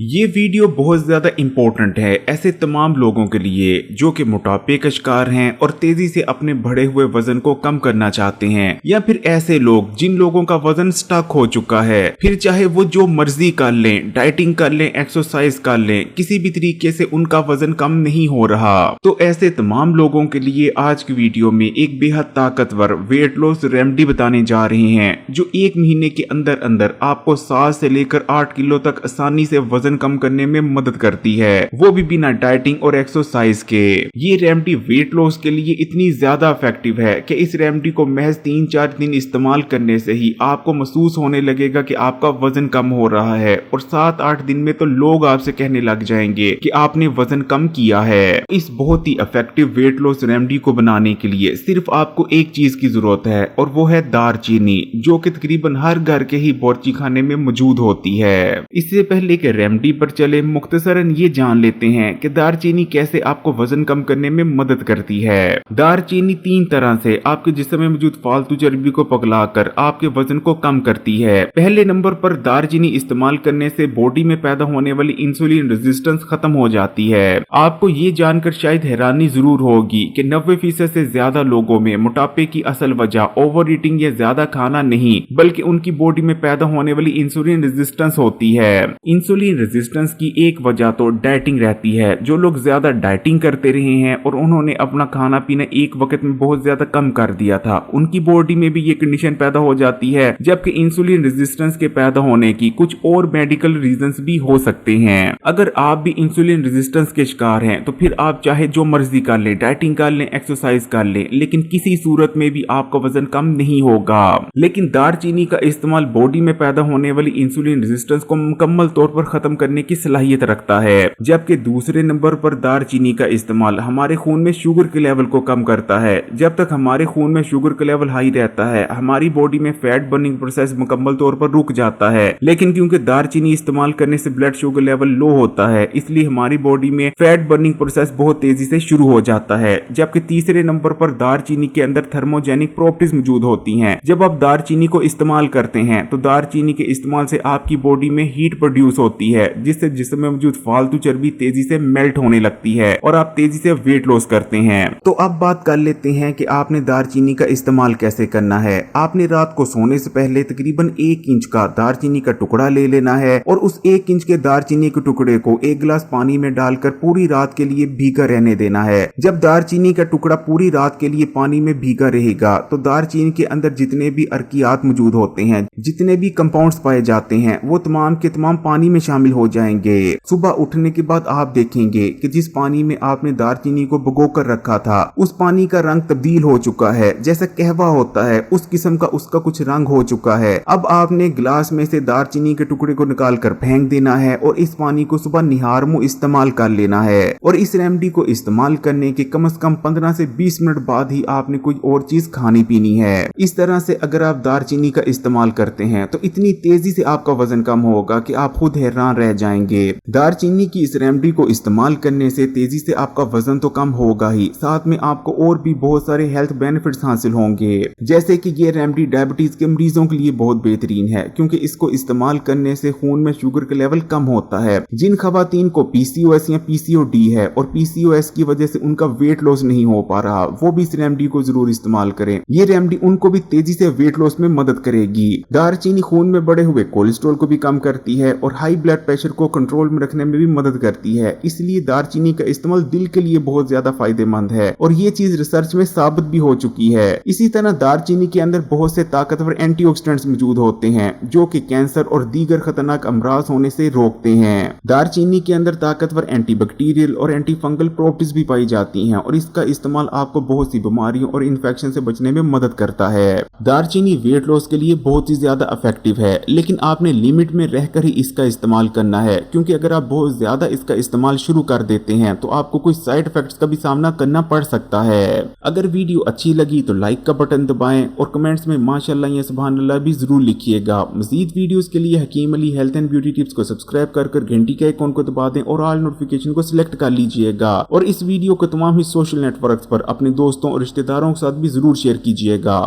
ये वीडियो बहुत ज्यादा इम्पोर्टेंट है ऐसे तमाम लोगों के लिए जो कि मोटापे का शिकार हैं और तेजी से अपने बढ़े हुए वजन को कम करना चाहते हैं, या फिर ऐसे लोग जिन लोगों का वजन स्टक हो चुका है, फिर चाहे वो जो मर्जी कर लें, डाइटिंग कर लें, एक्सरसाइज कर लें, किसी भी तरीके से उनका वजन कम नहीं हो रहा। तो ऐसे तमाम लोगों के लिए आज की वीडियो में एक बेहद ताकतवर वेट लॉस रेमेडी बताने जा रहे हैं जो 1 महीने के अंदर अंदर आपको 7 से लेकर 8 किलो तक आसानी से वजन कम करने में मदद करती है, वो भी बिना डाइटिंग और एक्सरसाइज के। ये रेमेडी वेट लॉस के लिए इतनी ज्यादा इफेक्टिव है कि इस रेमेडी को महज 3-4 दिन इस्तेमाल करने से ही आपको महसूस होने लगेगा कि आपका वजन कम हो रहा है, और 7-8 दिन में तो लोग आपसे कहने लग जाएंगे कि आपने वजन कम किया है। इस बहुत ही इफेक्टिव वेट लॉस रेमेडी को बनाने के लिए सिर्फ आपको एक चीज की जरूरत है, और वो है दालचीनी, जो कि तकरीबन हर घर के ही बावर्ची खाने में मौजूद होती है। इससे पहले कि रेमेडी पर चले, मुख्तसरन ये जान लेते हैं कि दालचीनी कैसे आपको वजन कम करने में मदद करती है। दालचीनी 3 तरह से आपके जिस्म में मौजूद फालतू चर्बी को पगलाकर आपके वजन को कम करती है। पहले नंबर पर दालचीनी इस्तेमाल करने से बॉडी में पैदा होने वाली इंसुलिन रेजिस्टेंस खत्म हो जाती है। आपको ये जानकर शायद हैरानी जरूर होगी कि 90% से ज्यादा लोगों में मोटापे की असल वजह ओवर ईटिंग या ज्यादा खाना नहीं, बल्कि उनकी बॉडी में पैदा होने वाली इंसुलिन रेजिस्टेंस होती है। इंसुलिन रेजिस्टेंस की एक वजह तो डाइटिंग रहती है। जो लोग ज्यादा डाइटिंग करते रहे हैं और उन्होंने अपना खाना पीना एक वक्त में बहुत ज्यादा कम कर दिया था, उनकी बॉडी में भी ये कंडीशन पैदा हो जाती है। जबकि इंसुलिन रेजिस्टेंस के पैदा होने की कुछ और मेडिकल रीजंस भी हो सकते हैं। अगर आप भी इंसुलिन रेजिस्टेंस के शिकार हैं तो फिर आप चाहे जो मर्जी कर लें, डाइटिंग कर लें, एक्सरसाइज कर लें, लेकिन किसी सूरत में भी आपका वजन कम नहीं होगा। लेकिन दालचीनी का इस्तेमाल बॉडी में पैदा होने वाली इंसुलिन रेजिस्टेंस को मुकम्मल तौर पर खत्म करने की सलाहियत रखता है। जबकि दूसरे नंबर पर दालचीनी का इस्तेमाल हमारे खून में शुगर के लेवल को कम करता है। जब तक हमारे खून में शुगर का लेवल हाई रहता है, हमारी बॉडी में फैट बर्निंग प्रोसेस मुकम्मल तौर पर रुक जाता है। लेकिन क्योंकि दालचीनी इस्तेमाल करने से ब्लड शुगर लेवल लो होता है, इसलिए हमारी बॉडी में फैट बर्निंग प्रोसेस बहुत तेजी से शुरू हो जाता है। जबकि तीसरे नंबर पर दालचीनी के अंदर थर्मोजेनिक प्रॉपर्टीज मौजूद होती हैं। जब आप दालचीनी को इस्तेमाल करते हैं तो दालचीनी के इस्तेमाल से आपकी बॉडी में हीट प्रोड्यूस होती है, जिससे जिस्म में मौजूद फालतू चर्बी तेजी से मेल्ट होने लगती है और आप तेजी से वेट लॉस करते हैं। तो अब बात कर लेते हैं कि आपने दालचीनी का इस्तेमाल कैसे करना है। आपने रात को सोने से पहले तकरीबन 1 इंच का दालचीनी का टुकड़ा ले लेना है, और उस 1 इंच के दालचीनी के टुकड़े को 1 गिलास पानी में डालकर पूरी रात के लिए भीगा रहने देना है। जब दालचीनी का टुकड़ा पूरी रात के लिए पानी में भीगा रहेगा तो दालचीनी के अंदर जितने भी अर्कियात मौजूद होते हैं, जितने भी कंपाउंड्स पाए जाते हैं, वो तमाम के तमाम पानी में शामिल हो जाएंगे। सुबह उठने के बाद आप देखेंगे कि जिस पानी में आपने दालचीनी को भिगो कर रखा था, उस पानी का रंग तब्दील हो चुका है। जैसा कहवा होता है उस किस्म का उसका कुछ रंग हो चुका है। अब आपने गिलास में से दालचीनी के टुकड़े को निकाल कर फेंक देना है, और इस पानी को सुबह निहार मुंह इस्तेमाल कर लेना है। और इस रेमेडी को इस्तेमाल करने के कम से कम 15 से 20 मिनट बाद ही आपने कोई और चीज खानी पीनी है। इस तरह से अगर आप दालचीनी का इस्तेमाल करते हैं तो इतनी तेजी से आपका वजन कम होगा कि आप खुद हैरान रह जाएंगे। दालचीनी की इस रेमेडी को इस्तेमाल करने से तेजी से आपका वजन तो कम होगा ही, साथ में आपको और भी बहुत सारे हेल्थ बेनिफिट्स हासिल होंगे। जैसे कि ये रेमेडी डायबिटीज के मरीजों के लिए बहुत बेहतरीन है, क्योंकि इसको इस्तेमाल करने से खून में शुगर का लेवल कम होता है। जिन खवातीन को पीसीओएस या पीसीओडी है और पीसीओएस की वजह से उनका वेट लॉस नहीं हो पा रहा, वो भी इस रेमेडी को जरूर इस्तेमाल करें। ये रेमेडी उनको भी तेजी से वेट लॉस में मदद करेगी। दालचीनी खून में बढ़े हुए कोलेस्ट्रॉल को भी कम करती है और हाई ब्लड प्रेशर को कंट्रोल में रखने में भी मदद करती है। इसलिए दालचीनी का इस्तेमाल दिल के लिए बहुत ज्यादा फायदेमंद है, और ये चीज रिसर्च में साबित भी हो चुकी है। इसी तरह दालचीनी के अंदर बहुत से ताकतवर एंटीऑक्सीडेंट्स मौजूद होते हैं जो कि कैंसर और दीगर खतरनाक अमराज होने से रोकते हैं। दालचीनी के अंदर ताकतवर एंटीबैक्टीरियल और एंटी फंगल प्रॉपर्टीज भी पाई जाती हैं, और इसका इस्तेमाल आपको बहुत सी बीमारियों और इन्फेक्शन से बचने में मदद करता है। दालचीनी वेट लॉस के लिए बहुत ही ज्यादा इफेक्टिव है, लेकिन आपने लिमिट में रहकर ही इसका इस्तेमाल करना है, क्योंकि अगर आप बहुत ज्यादा इसका इस्तेमाल शुरू कर देते हैं तो आपको कुछ साइड इफेक्ट्स का भी सामना करना पड़ सकता है। अगर वीडियो अच्छी लगी तो लाइक का बटन दबाएं और कमेंट्स में माशाल्लाह या सुभान अल्लाह भी जरूर लिखिएगा। मजीद वीडियोस के लिए Hakeem Ali health and beauty tips को सब्सक्राइब कर घंटी के आइकॉन को दबा दें और ऑल नोटिफिकेशन को सिलेक्ट कर लीजिएगा। और इस वीडियो को तमाम ही सोशल नेटवर्क्स पर अपने दोस्तों और रिश्तेदारों के साथ भी जरूर शेयर कीजिएगा।